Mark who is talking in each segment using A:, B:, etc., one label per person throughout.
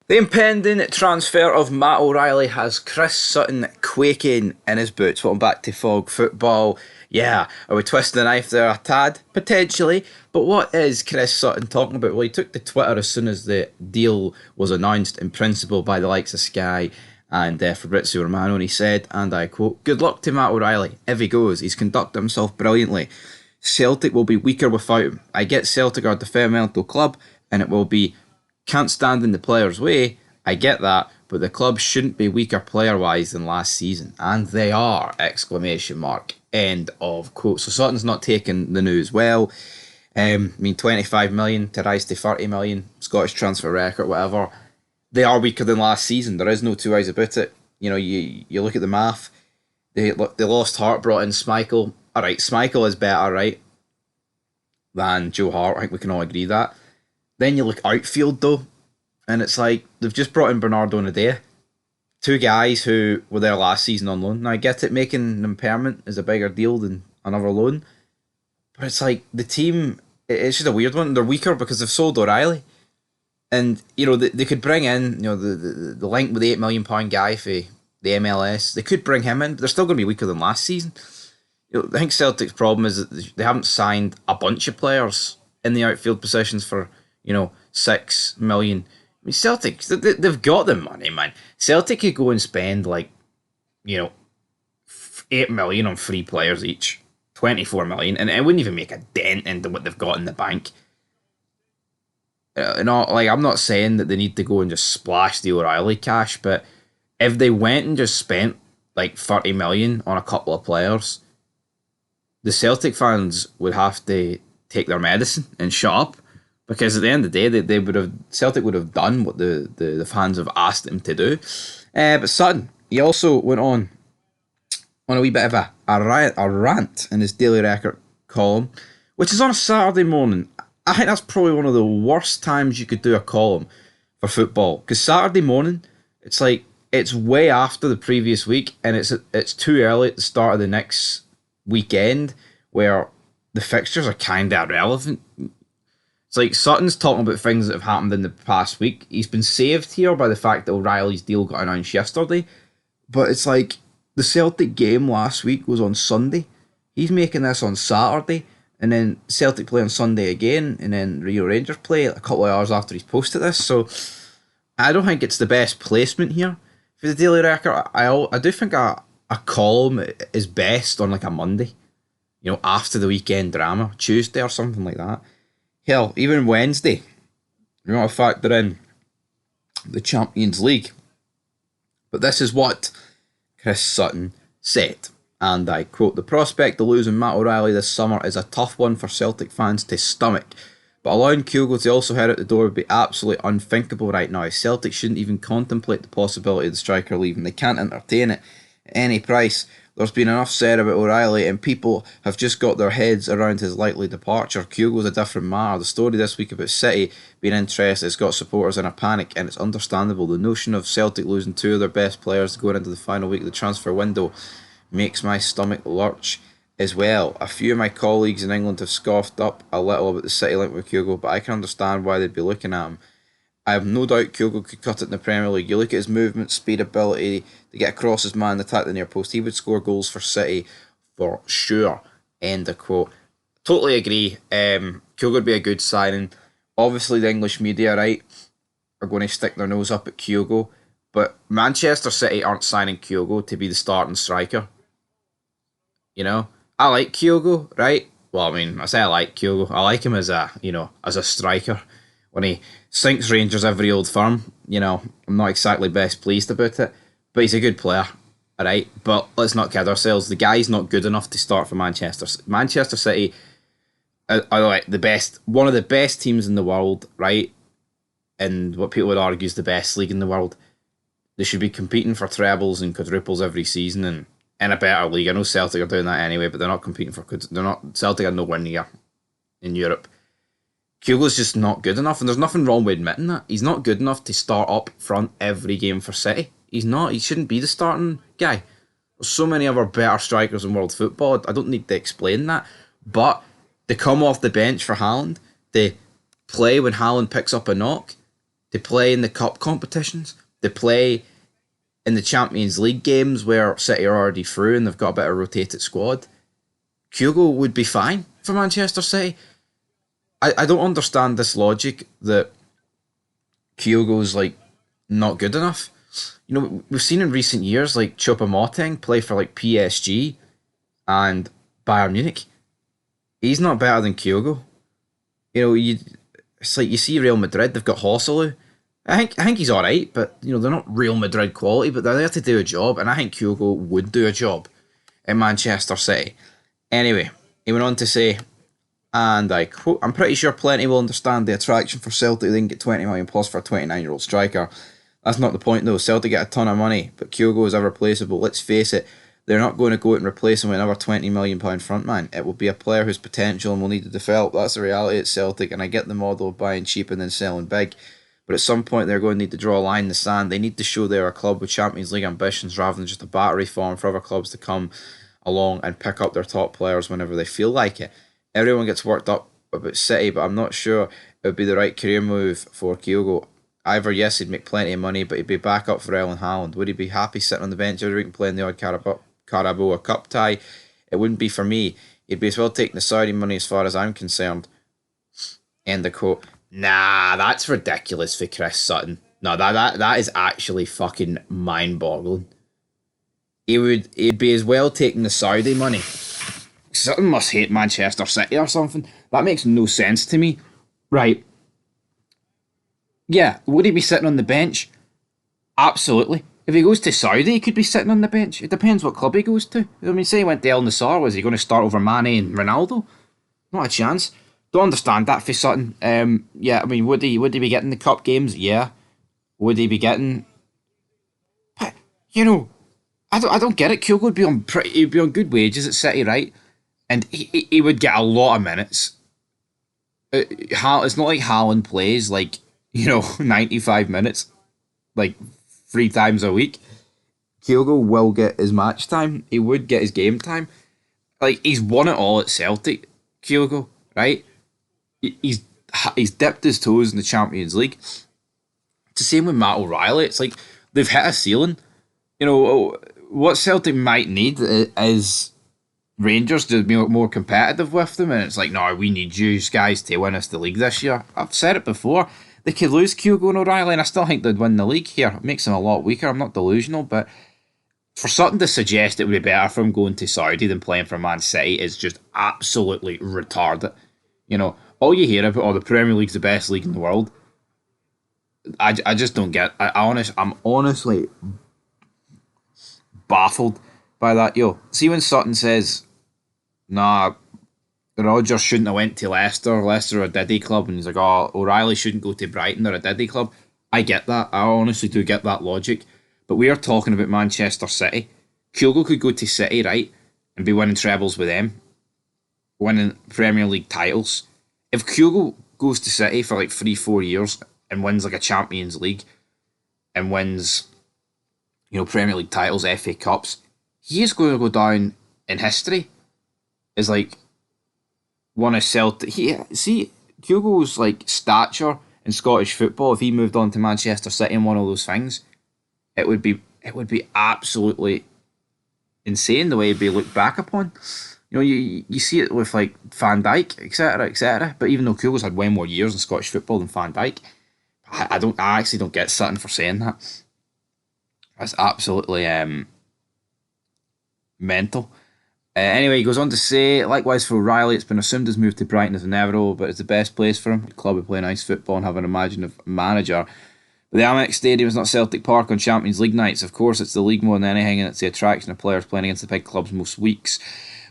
A: The impending transfer of Matt O'Reilly has Chris Sutton quaking in his boots. Welcome back to Fog Football. Yeah, are we twisting the knife there a tad? Potentially. But what is Chris Sutton talking about? Well, he took to Twitter as soon as the deal was announced in principle by the likes of Sky and Fabrizio Romano, and he said, and I quote, "Good luck to Matt O'Reilly. If he goes, he's conducted himself brilliantly. Celtic will be weaker without him. I get Celtic are a developmental club, and it will be can't stand in the player's way. I get that, but the club shouldn't be weaker player-wise than last season, and they are! Exclamation mark. End of quote. So Sutton's not taking the news well. I mean, 25 million to rise to 30 million, Scottish transfer record, whatever. They are weaker than last season. There is no two ways about it. You know, you look at the math. They lost Hart, brought in Schmeichel. All right, Schmeichel is better, right, than Joe Hart. I think we can all agree that. Then you look outfield though, and it's like they've just brought in Bernardo Nadea, two guys who were there last season on loan. Now I get it, making them permanent is a bigger deal than another loan, but it's like the team. It's just a weird one. They're weaker because they've sold O'Reilly, and you know they could bring in the link with the £8 million guy for the MLS. They could bring him in, but they're still going to be weaker than last season. I think Celtic's problem is that they haven't signed a bunch of players in the outfield positions for 6 million. I mean, Celtic, they've got the money, man. Celtic could go and spend 8 million on 3 players each, 24 million, and it wouldn't even make a dent into what they've got in the bank. I'm not saying that they need to go and just splash the O'Reilly cash, but if they went and just spent 30 million on a couple of players, the Celtic fans would have to take their medicine and shut up. Because at the end of the day, Celtic would have done what the fans have asked them to do. But Sutton, he also went on a wee bit of a rant in his Daily Record column, which is on a Saturday morning. I think that's probably one of the worst times you could do a column for football. Because Saturday morning, it's way after the previous week, and it's too early at the start of the next weekend where the fixtures are kind of irrelevant. It's like Sutton's talking about things that have happened in the past week. He's been saved here by the fact that O'Reilly's deal got announced yesterday. But it's like the Celtic game last week was on Sunday. He's making this on Saturday. And then Celtic play on Sunday again. And then Rio Rangers play a couple of hours after he's posted this. So I don't think it's the best placement here for the Daily Record. I do think a column is best on a Monday. After the weekend drama. Tuesday or something like that. Hell, even Wednesday, you want to factor in the Champions League. But this is what Chris Sutton said, and I quote, "The prospect of losing Matt O'Reilly this summer is a tough one for Celtic fans to stomach, but allowing Kyogo to also head out the door would be absolutely unthinkable right now. Celtic shouldn't even contemplate the possibility of the striker leaving. They can't entertain it at any price. There's been enough said about O'Reilly, and people have just got their heads around his likely departure. Kyogo's a different matter. The story this week about City being interested has got supporters in a panic, and it's understandable. The notion of Celtic losing 2 of their best players going into the final week of the transfer window makes my stomach lurch as well. A few of my colleagues in England have scoffed up a little about the City link with Kyogo, but I can understand why they'd be looking at him. I have no doubt Kyogo could cut it in the Premier League. You look at his movement, speed, ability to get across his man, attack the near post. He would score goals for City for sure." End of quote. Totally agree. Kyogo would be a good signing. Obviously, the English media, right, are going to stick their nose up at Kyogo, but Manchester City aren't signing Kyogo to be the starting striker. I like Kyogo, right? Well, I mean, I say I like Kyogo. I like him as a striker. When he sinks Rangers every Old Firm, I'm not exactly best pleased about it. But he's a good player, alright? But let's not kid ourselves. The guy's not good enough to start for Manchester. Manchester City are like one of the best teams in the world, right? And what people would argue is the best league in the world. They should be competing for trebles and quadruples every season and in a better league. I know Celtic are doing that anyway, but they're not competing for. Celtic are nowhere near in Europe. Kyogo's just not good enough, and there's nothing wrong with admitting that. He's not good enough to start up front every game for City. He's not. He shouldn't be the starting guy. There's so many other better strikers in world football. I don't need to explain that. But to come off the bench for Haaland, to play when Haaland picks up a knock, They play in the cup competitions. They play in the Champions League games where City are already through and they've got a bit of a rotated squad. Kyogo would be fine for Manchester City. I don't understand this logic that Kyogo's like not good enough. You know, we've seen in recent years like Choupo-Moting play for like PSG and Bayern Munich. He's not better than Kyogo. You know, it's like you see Real Madrid, they've got Hosselu. I think he's alright, but you know, they're not Real Madrid quality, but they're there to do a job, and I think Kyogo would do a job in Manchester City. Anyway, he went on to say, and I quote, I'm pretty sure plenty will understand the attraction for Celtic. They can get 20 million plus for a 29-year-old striker. That's not the point though. Celtic get a ton of money, but Kyogo is irreplaceable. Let's face it, they're not going to go out and replace him with another £20 million frontman. It will be a player whose potential and will need to develop. That's the reality at Celtic, and I get the model of buying cheap and then selling big. But at some point they're going to need to draw a line in the sand. They need to show they're a club with Champions League ambitions rather than just a battery farm for other clubs to come along and pick up their top players whenever they feel like it. Everyone gets worked up about City, but I'm not sure it would be the right career move for Kyogo. Either, yes, he'd make plenty of money, but he'd be back up for Erling Haaland. Would he be happy sitting on the bench every week and playing the odd Carabao Cup tie? It wouldn't be for me. He'd be as well taking the Saudi money as far as I'm concerned. End of quote. Nah, that's ridiculous for Chris Sutton. No, that is actually fucking mind-boggling. He'd be as well taking the Saudi money. Sutton must hate Manchester City or something. That makes no sense to me. Right. Yeah, would he be sitting on the bench? Absolutely. If he goes to Saudi, he could be sitting on the bench. It depends what club he goes to. I mean, say he went to El Nassr, was he going to start over Mane and Ronaldo? Not a chance. Don't understand that for Sutton. Yeah, I mean, would he be getting the cup games? Yeah. Would he be getting? But, you know, I don't get it. Kyogo would he'd be on good wages at City, right? And he would get a lot of minutes. It's not like Haaland plays like, you know, 95 minutes, like 3 times a week. Kyogo will get his match time. He would get his game time. Like, he's won it all at Celtic, Kyogo, right? He's dipped his toes in the Champions League. It's the same with Matt O'Reilly. It's like they've hit a ceiling. You know, what Celtic might need is Rangers to be more competitive with them, and it's like, no, we need you guys to win us the league this year. I've said it before. They could lose Kyogo and O'Reilly, and I still think they'd win the league here. It makes them a lot weaker. I'm not delusional, but for Sutton to suggest it would be better for him going to Saudi than playing for Man City is just absolutely retarded. You know, all you hear about, the Premier League's the best league in the world. I just don't get. I'm honestly baffled by that. Yo, see when Sutton says, "Nah, Rodgers shouldn't have went to Leicester. Leicester are a Diddy club," and he's like, "Oh, O'Reilly shouldn't go to Brighton. They're a Diddy club." I get that. I honestly do get that logic. But we are talking about Manchester City. Kyogo could go to City, right, and be winning trebles with them, winning Premier League titles. If Kyogo goes to City for like 3-4 years and wins like a Champions League and wins, you know, Premier League titles, FA Cups, he is going to go down in history as like one of Celtic. See, Kyogo's like stature in Scottish football, if he moved on to Manchester City and won all those things, it would be absolutely insane the way he'd be looked back upon. You know, you see it with like Van Dijk, etc., etc. But even though Kyogo's had way more years in Scottish football than Van Dijk, I actually don't get Sutton for saying that. That's absolutely mental. Anyway, he goes on to say, likewise for O'Reilly, it's been assumed his move to Brighton is inevitable, but it's the best place for him. The club would play nice football and have an imaginative manager. But the Amex Stadium is not Celtic Park on Champions League nights. Of course, it's the league more than anything, and it's the attraction of players playing against the big clubs most weeks.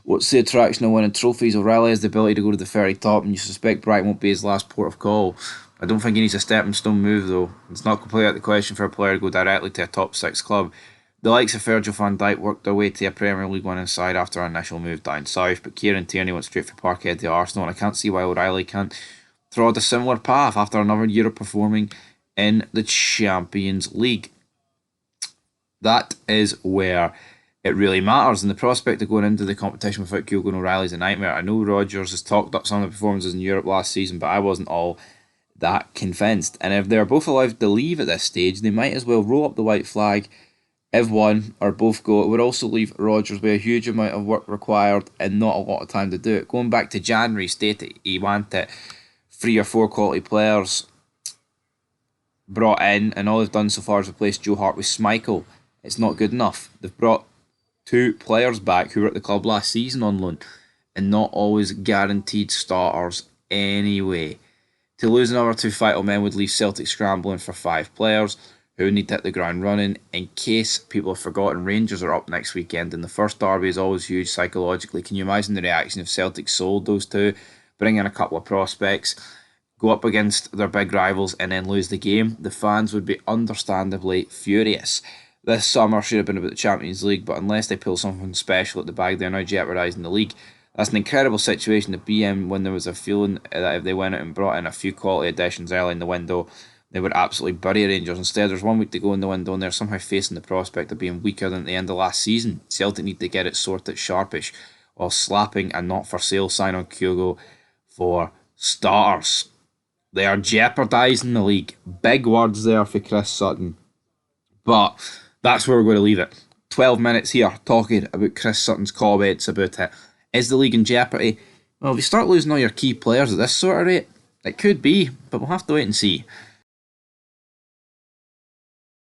A: What's the attraction of winning trophies? O'Reilly has the ability to go to the very top, and you suspect Brighton won't be his last port of call. I don't think he needs a stepping stone move, though. It's not completely out of the question for a player to go directly to a top 6 club. The likes of Virgil van Dijk worked their way to a Premier League winning side after our initial move down south, but Kieran Tierney went straight for Parkhead to Arsenal, and I can't see why O'Reilly can't trod a similar path after another year of performing in the Champions League. That is where it really matters, and the prospect of going into the competition without Kyogo and O'Reilly is a nightmare. I know Rodgers has talked up some of the performances in Europe last season, but I wasn't all that convinced. And if they're both allowed to leave at this stage, they might as well roll up the white flag. If one or both go, it would also leave Rodgers with a huge amount of work required and not a lot of time to do it. Going back to January, stated he wanted 3 or 4 quality players brought in, and all they've done so far is replace Joe Hart with Schmeichel. It's not good enough. They've brought 2 players back who were at the club last season on loan, and not always guaranteed starters anyway. To lose another 2 vital men would leave Celtic scrambling for 5 players who need to hit the ground running. In case people have forgotten, Rangers are up next weekend, and the first derby is always huge psychologically. Can you imagine the reaction if Celtic sold those 2, bring in a couple of prospects, go up against their big rivals and then lose the game? The fans would be understandably furious. This summer should have been about the Champions League, but unless they pull something special at the bag, they're now jeopardising the league. That's an incredible situation to be in, when there was a feeling that if they went out and brought in a few quality additions early in the window, they would absolutely bury Rangers. Instead, there's 1 week to go in the window and they're somehow facing the prospect of being weaker than at the end of last season. Celtic need to get it sorted sharpish, while slapping a not for sale sign on Kyogo for starters. They are jeopardising the league. Big words there for Chris Sutton. But that's where we're going to leave it. 12 minutes here talking about Chris Sutton's comments about it. Is the league in jeopardy? Well, if you start losing all your key players at this sort of rate, it could be, but we'll have to wait and see.